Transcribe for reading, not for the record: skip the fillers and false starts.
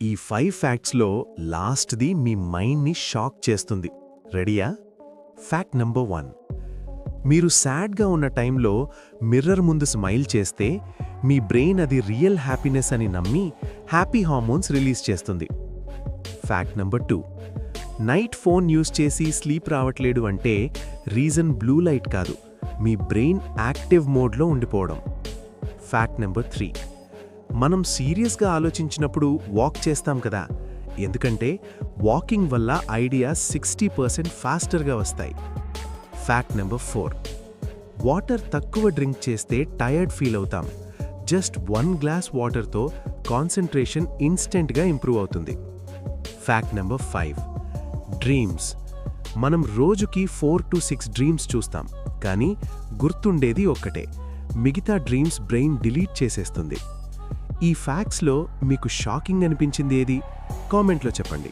ఈ 5 ఫ్యాక్ట్స్లో లాస్ట్ది మీ మైండ్ని షాక్ చేస్తుంది. రెడీయా? Fact number 1. మీరు సాడ్గా ఉన్న టైంలో మిర్రర్ ముందు స్మైల్ చేస్తే మీ బ్రెయిన్ అది రియల్ హ్యాపీనెస్ అని నమ్మి హ్యాపీ హార్మోన్స్ రిలీజ్ చేస్తుంది. Fact number 2. Night phone use చేసి స్లీప్ రావట్లేదు అంటే రీజన్ బ్లూ లైట్ కాదు, మీ బ్రెయిన్ యాక్టివ్ మోడ్లో ఉండిపోవడం. Fact number 3. మనం సీరియస్గా ఆలోచించినప్పుడు వాక్ చేస్తాం కదా, ఎందుకంటే వాకింగ్ వల్ల ఐడియాస్ 60% ఫాస్టర్గా వస్తాయి. Fact number 4. వాటర్ తక్కువ డ్రింక్ చేస్తే టయర్డ్ ఫీల్ అవుతాం. జస్ట్ 1 గ్లాస్ వాటర్తో కాన్సంట్రేషన్ ఇన్స్టెంట్గా ఇంప్రూవ్ అవుతుంది. Fact number 5. డ్రీమ్స్. మనం రోజుకి 4 to 6 డ్రీమ్స్ చూస్తాం, కానీ గుర్తుండేది ఒక్కటే. మిగతా డ్రీమ్స్ బ్రెయిన్ డిలీట్ చేసేస్తుంది. ఈ ఫ్యాక్ట్స్లో మీకు షాకింగ్ అనిపించింది ఏది? కామెంట్లో చెప్పండి.